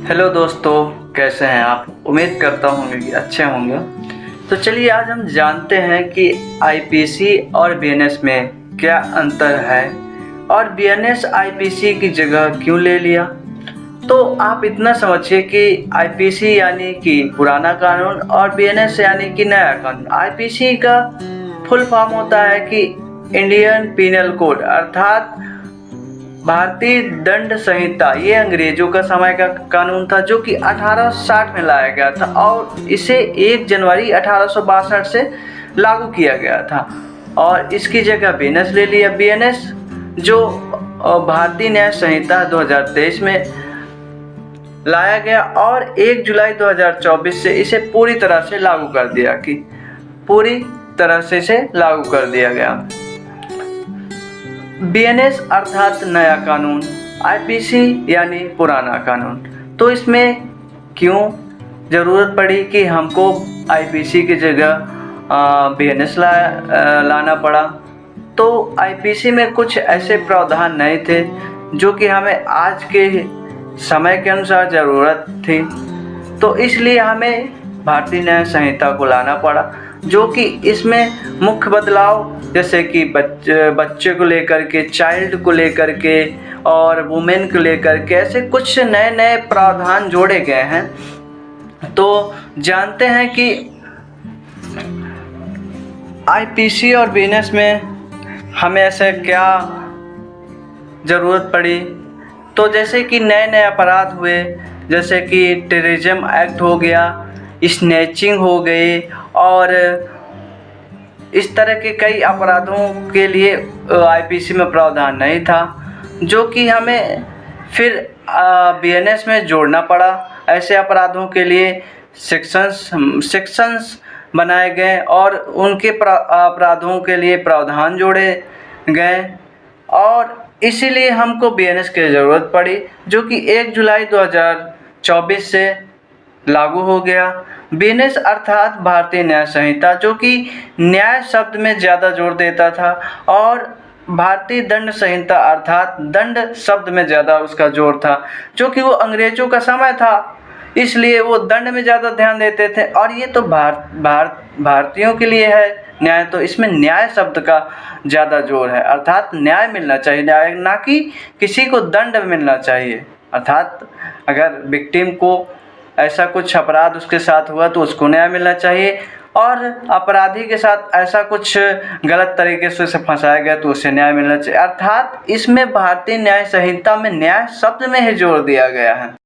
Hello दोस्तों, कैसे हैं आप। उम्मीद करता होंगे कि अच्छे होंगे। तो चलिए आज हम जानते हैं कि आईपीसी और बीएनएस में क्या अंतर है और बीएनएस आईपीसी की जगह क्यों ले लिया। तो आप इतना समझिए कि आईपीसी यानी कि पुराना कानून और बीएनएस यानी कि नया कानून। आईपीसी का फुल फॉर्म होता है कि इंडियन पिनल कोड अर्थात भारतीय दंड संहिता। ये अंग्रेजों का समय का कानून था जो कि 1860 में लाया गया था और इसे 1 जनवरी 1862 से लागू किया गया था और इसकी जगह बीएनएस ले लिया। बीएनएस जो भारतीय न्याय संहिता 2023 में लाया गया और 1 जुलाई 2024 से इसे पूरी तरह से लागू कर दिया कि पूरी तरह से इसे लागू कर दिया गया। बीएनएस अर्थात नया कानून, आईपीसी यानी पुराना कानून। तो इसमें क्यों ज़रूरत पड़ी कि हमको आईपीसी की जगह बीएनएस लाना पड़ा। तो आईपीसी में कुछ ऐसे प्रावधान नहीं थे जो कि हमें आज के समय के अनुसार ज़रूरत थी, तो इसलिए हमें भारतीय न्याय संहिता को लाना पड़ा, जो कि इसमें मुख्य बदलाव जैसे कि बच्चे को लेकर के, चाइल्ड को लेकर के और वुमेन को लेकर के ऐसे कुछ नए नए प्रावधान जोड़े गए हैं। तो जानते हैं कि आईपीसी और बीएनएस में हमें ऐसे क्या ज़रूरत पड़ी। तो जैसे कि नए नए अपराध हुए, जैसे कि टेररिज्म एक्ट हो गया, स्नैचिंग हो गई और इस तरह के कई अपराधों के लिए आईपीसी में प्रावधान नहीं था, जो कि हमें फिर बीएनएस में जोड़ना पड़ा। ऐसे अपराधों के लिए सेक्शंस बनाए गए और उनके अपराधों के लिए प्रावधान जोड़े गए और इसीलिए हमको बीएनएस की ज़रूरत पड़ी, जो कि 1 जुलाई 2024 से लागू हो गया। बीएनएस अर्थात भारतीय न्याय संहिता, जो कि न्याय शब्द में ज़्यादा जोर देता था और भारतीय दंड संहिता अर्थात दंड शब्द में ज़्यादा उसका जोर था, जो कि वो अंग्रेजों का समय था, इसलिए वो दंड में ज़्यादा ध्यान देते थे। और ये तो भारतीयों के लिए है न्याय, तो इसमें न्याय शब्द का ज़्यादा जोर है, अर्थात न्याय मिलना चाहिए, न्याय ना कि किसी को दंड मिलना चाहिए। अर्थात अगर विक्टिम को ऐसा कुछ अपराध उसके साथ हुआ तो उसको न्याय मिलना चाहिए और अपराधी के साथ ऐसा कुछ गलत तरीके से उसे फंसाया गया तो उसे न्याय मिलना चाहिए। अर्थात इसमें भारतीय न्याय संहिता में न्याय शब्द में ही जोर दिया गया है।